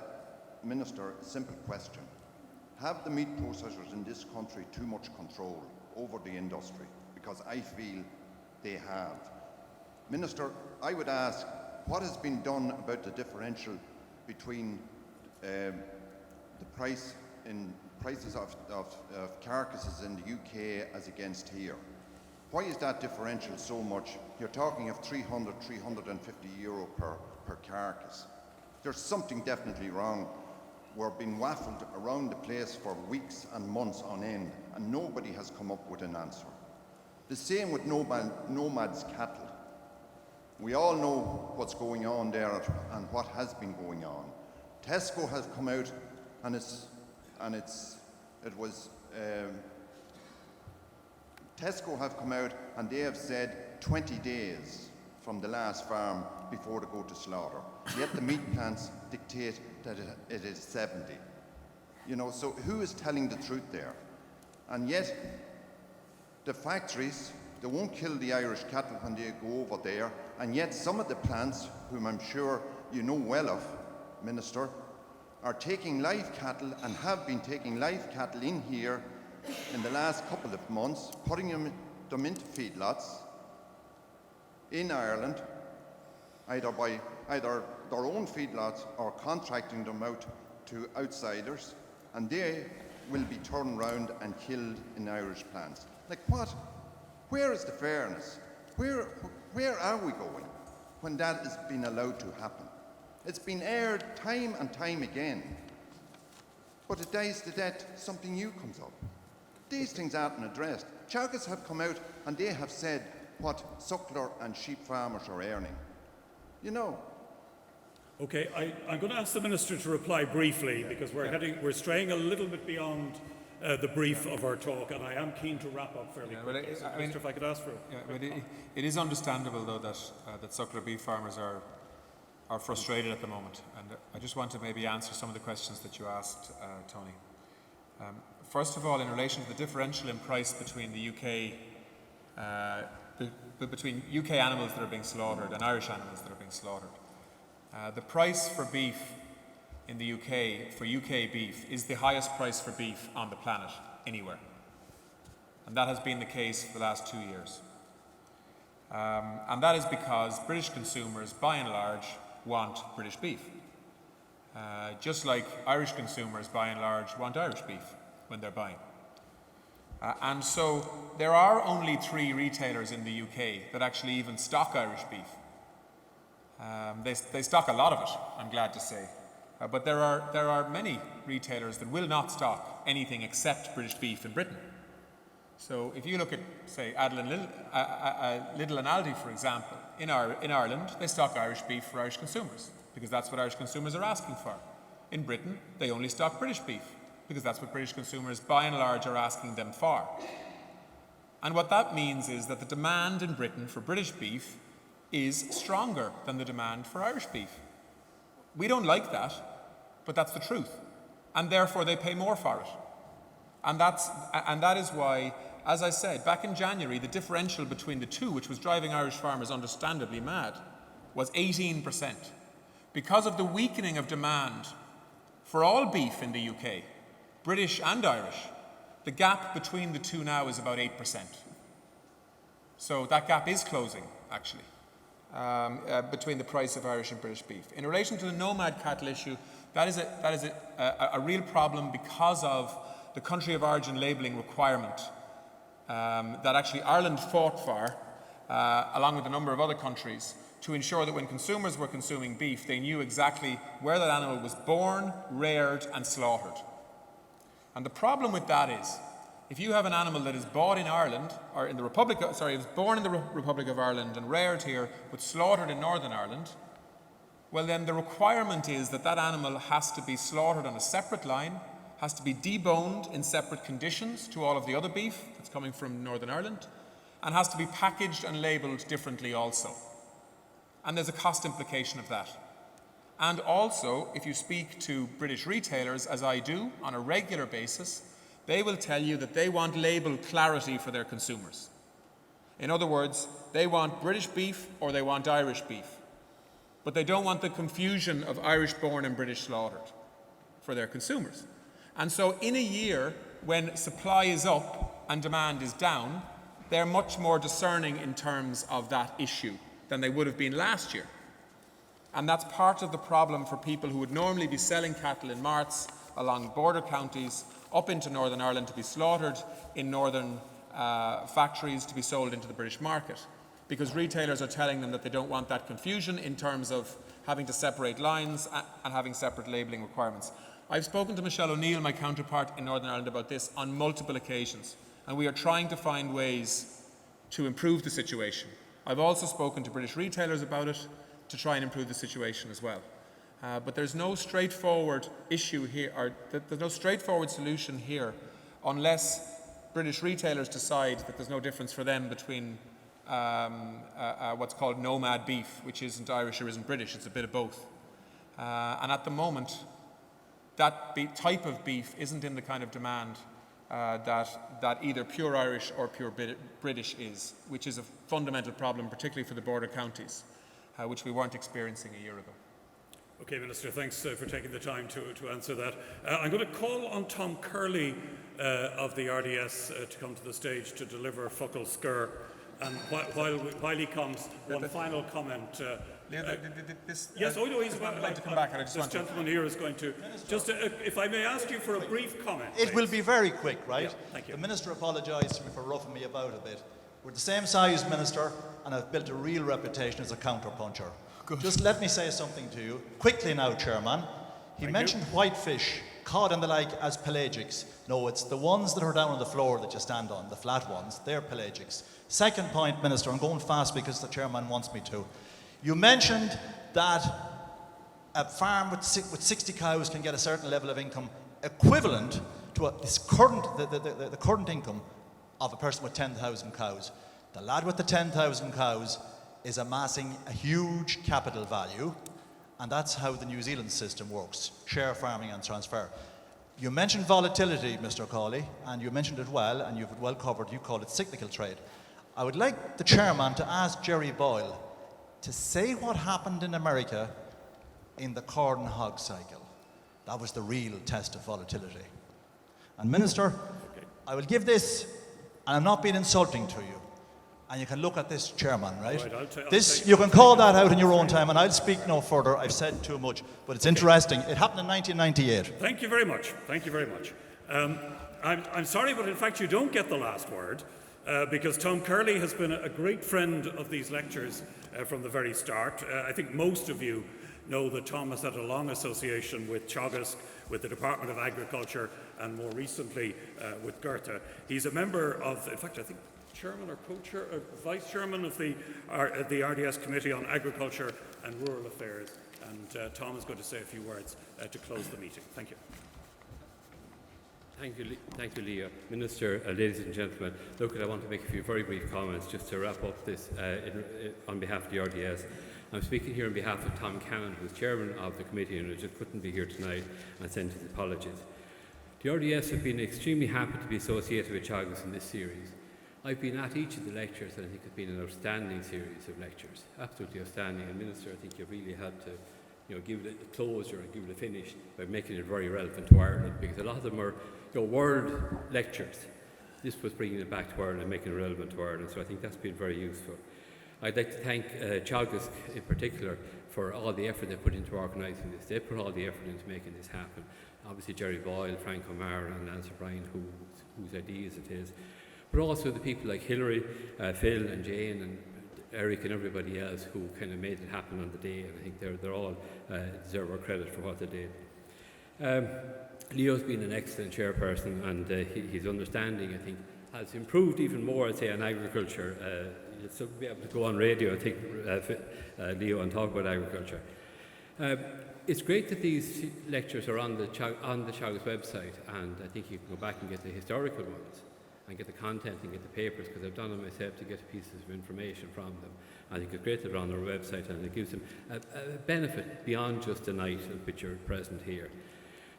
Minister a simple question. Have the meat processors in this country too much control over the industry? Because I feel they have. Minister, I would ask, what has been done about the differential between the prices of carcasses in the UK as against here? Why is that differential so much? You're talking of 300, 350 euro per carcass. There's something definitely wrong. We're being waffled around the place for weeks and months on end, and nobody has come up with an answer. The same with nomads cattle. We all know what's going on there and what has been going on. Tesco has come out Tesco have come out and they have said 20 days from the last farm before they go to slaughter. Yet the meat plants dictate that it is 70. You know, so who is telling the truth there? And yet, the factories, they won't kill the Irish cattle when they go over there, and yet some of the plants, whom I'm sure you know well of, Minister, are taking live cattle and have been taking live cattle in here in the last couple of months, putting them into feedlots in Ireland, either their own feedlots or contracting them out to outsiders, and they will be turned round and killed in Irish plants. Like what? Where is the fairness? Where are we going when that is being allowed to happen? It's been aired time and time again, but it dies to death, something new comes up. These things aren't addressed. Teagasc have come out and they have said what suckler and sheep farmers are earning. You know. Okay, I'm going to ask the Minister to reply briefly because we're straying a little bit beyond the brief of our talk, and I am keen to wrap up fairly quickly. So, Minister, if I could ask for it is understandable, though, that suckler beef farmers are frustrated at the moment, and I just want to maybe answer some of the questions that you asked, Tony. First of all, in relation to the differential in price between the between UK animals that are being slaughtered and Irish animals that are being slaughtered, the price for beef in the UK, for UK beef, is the highest price for beef on the planet, anywhere. And that has been the case for the last 2 years. And that is because British consumers, by and large, want British beef. Just like Irish consumers, by and large, want Irish beef when they're buying. And so there are only 3 retailers in the UK that actually even stock Irish beef. They stock a lot of it, I'm glad to say. But there are many retailers that will not stock anything except British beef in Britain. So if you look at, say, Lidl and Aldi, for example, in Ireland, they stock Irish beef for Irish consumers because that's what Irish consumers are asking for. In Britain, they only stock British beef because that's what British consumers, by and large, are asking them for. And what that means is that the demand in Britain for British beef is stronger than the demand for Irish beef. We don't like that, but that's the truth. And therefore they pay more for it. And that is why, as I said, back in January, the differential between the two, which was driving Irish farmers understandably mad, was 18%. Because of the weakening of demand for all beef in the UK, British and Irish, the gap between the two now is about 8%. So that gap is closing, actually. Between the price of Irish and British beef. In relation to the nomad cattle issue, that is a real problem because of the country of origin labelling requirement that actually Ireland fought for, along with a number of other countries, to ensure that when consumers were consuming beef, they knew exactly where that animal was born, reared, and slaughtered. And the problem with that is, if you have an animal that is bought in Ireland, or in the Republic, it was born in the Republic of Ireland and reared here, but slaughtered in Northern Ireland, well then the requirement is that that animal has to be slaughtered on a separate line, has to be deboned in separate conditions to all of the other beef that's coming from Northern Ireland, and has to be packaged and labelled differently also. And there's a cost implication of that. And also, if you speak to British retailers, as I do on a regular basis, they will tell you that they want label clarity for their consumers. In other words, they want British beef or they want Irish beef. But they don't want the confusion of Irish born and British slaughtered for their consumers. And so in a year when supply is up and demand is down, they're much more discerning in terms of that issue than they would have been last year. And that's part of the problem for people who would normally be selling cattle in marts along border counties up into Northern Ireland to be slaughtered in northern factories to be sold into the British market. Because retailers are telling them that they don't want that confusion in terms of having to separate lines and having separate labelling requirements. I've spoken to Michelle O'Neill, my counterpart in Northern Ireland, about this on multiple occasions, and we are trying to find ways to improve the situation. I've also spoken to British retailers about it to try and improve the situation as well. But there's no straightforward issue here, or there's no straightforward solution here unless British retailers decide that there's no difference for them between what's called nomad beef, which isn't Irish or isn't British, it's a bit of both. And at the moment, that type of beef isn't in the kind of demand that either pure Irish or pure British is, which is a fundamental problem, particularly for the border counties, which we weren't experiencing a year ago. Okay, Minister, thanks for taking the time to answer that. I'm going to call on Tom Curley of the RDS to come to the stage to deliver Focal Skur. And while he comes, one final comment Leo, this, Yes, oh no, he's I'd like to come back. And I just this want to, gentleman here is going to, just if I may ask you for a brief comment. It will be very quick, right? Yeah, thank you. The Minister apologised to me for roughing me about a bit. We're the same size, Minister, and I've built a real reputation as a counterpuncher. Just let me say something to you. Quickly now, Chairman. He mentioned whitefish, cod and the like as pelagics. No, it's the ones that are down on the floor that you stand on, the flat ones. They're pelagics. Second point, Minister, I'm going fast because the Chairman wants me to. You mentioned that a farm with 60 cows can get a certain level of income equivalent to the current income of a person with 10,000 cows. The lad with the 10,000 cows is amassing a huge capital value, and that's how the New Zealand system works, share farming and transfer. You mentioned volatility, Mr. Cawley, and you mentioned it well, and you've it well covered. You call it cyclical trade. I would like the Chairman to ask Jerry Boyle to say what happened in America in the corn hog cycle. That was the real test of volatility. And Minister, I will give this, and I'm not being insulting to you, and you can look at this, Chairman, right? You can call that out in your own time, and I'll speak no further. I've said too much, but it's interesting. It happened in 1998. Thank you very much. Thank you very much. I'm sorry, but in fact you don't get the last word, because Tom Curley has been a great friend of these lectures from the very start. I think most of you know that Tom has had a long association with Teagasc, with the Department of Agriculture, and more recently with Goethe. He's a member of, in fact, I think, chairman or co-chair, or vice chairman of the RDS Committee on Agriculture and Rural Affairs. And Tom is going to say a few words to close the meeting. Thank you. Thank you, Leah. Minister, ladies and gentlemen, look, I want to make a few very brief comments just to wrap up this on behalf of the RDS. I'm speaking here on behalf of Tom Cannon, who's chairman of the committee and who just couldn't be here tonight, and send his apologies. The RDS have been extremely happy to be associated with Teagasc in this series. I've been at each of the lectures, and I think it's been an outstanding series of lectures, absolutely outstanding. And Minister, I think you really had to, give it a closure and give it a finish by making it very relevant to Ireland, because a lot of them are, world lectures. This was bringing it back to Ireland and making it relevant to Ireland. So I think that's been very useful. I'd like to thank Teagasc in particular for all the effort they put into organising this. They put all the effort into making this happen. Obviously Jerry Boyle, Frank O'Mara and Nancy Bryan, whose ideas it is. But also the people like Hilary, Phil and Jane and Eric and everybody else who kind of made it happen on the day. And I think they're all deserve our credit for what they did. Leo's been an excellent chairperson, and his understanding, I think, has improved even more, I'd say, on agriculture. You'll still be able to go on radio, I think, Leo, and talk about agriculture. It's great that these lectures are on the Teagasc website, and I think you can go back and get the historical ones and get the content and get the papers, because I've done it myself to get pieces of information from them. I think it's great that they're on their website, and it gives them a benefit beyond just the night at which you're present here.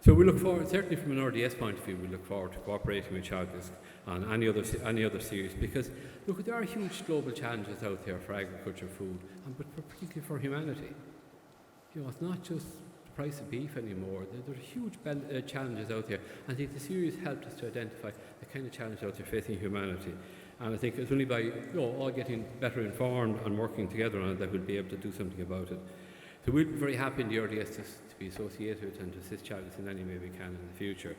So we look forward, certainly from an RDS point of view, we look forward to cooperating with Teagasc on any other series, because look, there are huge global challenges out there for agriculture, food, but particularly for humanity. It's not just the price of beef anymore. There are huge challenges out there. I think the series helped us to identify the kind of challenges out there facing humanity. And I think it's only by all getting better informed and working together on it that we'll be able to do something about it. So we'll be very happy in the RDS to be associated with and to assist Teagasc in any way we can in the future.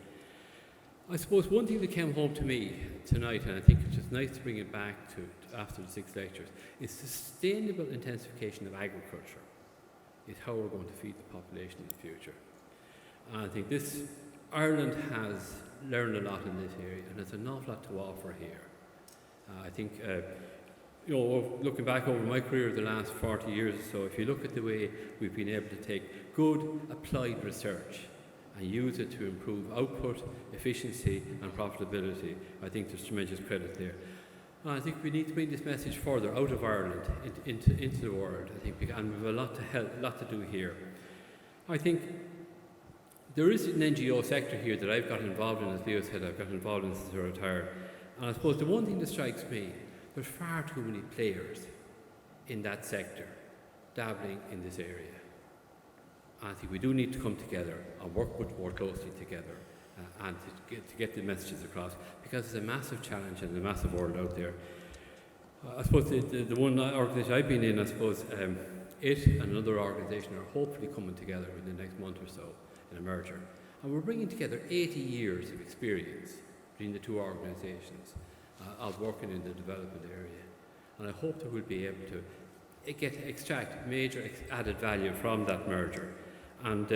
I suppose one thing that came home to me tonight, and I think it's just nice to bring it back to after the 6 lectures, is sustainable intensification of agriculture is how we're going to feed the population in the future. And I think Ireland has learned a lot in this area, and there's an awful lot to offer here. I think, looking back over my career the last 40 years or so, if you look at the way we've been able to take good applied research and use it to improve output, efficiency and profitability, I think there's tremendous credit there. And I think we need to bring this message further out of Ireland into the world, I think, and we have a lot to do here. I think there is an NGO sector here that I've got involved in, as Leo said, I've got involved in since I retired. And I suppose the one thing that strikes me, there's far too many players in that sector dabbling in this area. And I think we do need to come together and work much more closely together and to get the messages across, because it's a massive challenge and a massive world out there. I suppose the one organisation I've been in, I suppose, it and another organisation are hopefully coming together in the next month or so in a merger. And we're bringing together 80 years of experience between the two organisations of working in the development area. And I hope that we'll be able to extract major added value from that merger. And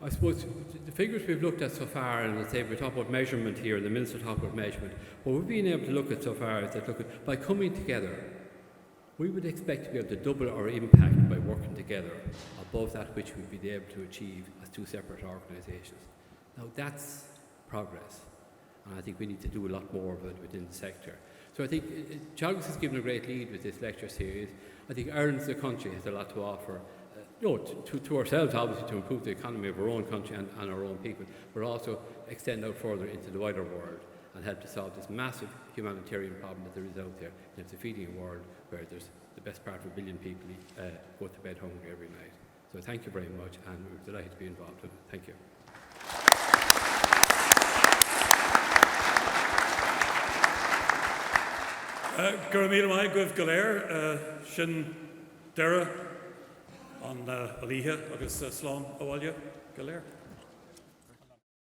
I suppose the figures we've looked at so far, and let's say we talk about measurement here, and the Minister talked about measurement, what we've been able to look at so far is that by coming together, we would expect to be able to double our impact by working together above that which we'd be able to achieve as two separate organisations. Now that's progress, and I think we need to do a lot more of it within the sector. So I think Teagasc has given a great lead with this lecture series. I think Ireland as a country has a lot to offer, to ourselves obviously, to improve the economy of our own country and our own people, but also extend out further into the wider world and help to solve this massive humanitarian problem that there is out there. And it's a feeding world where there's the best part of 1 billion people go to bed hungry every night. So thank you very much, and we're delighted to be involved in it. Thank you. Gurmíl mai guibh galéir sin deireadh an Alíthe agus Slán Abhaile galéir.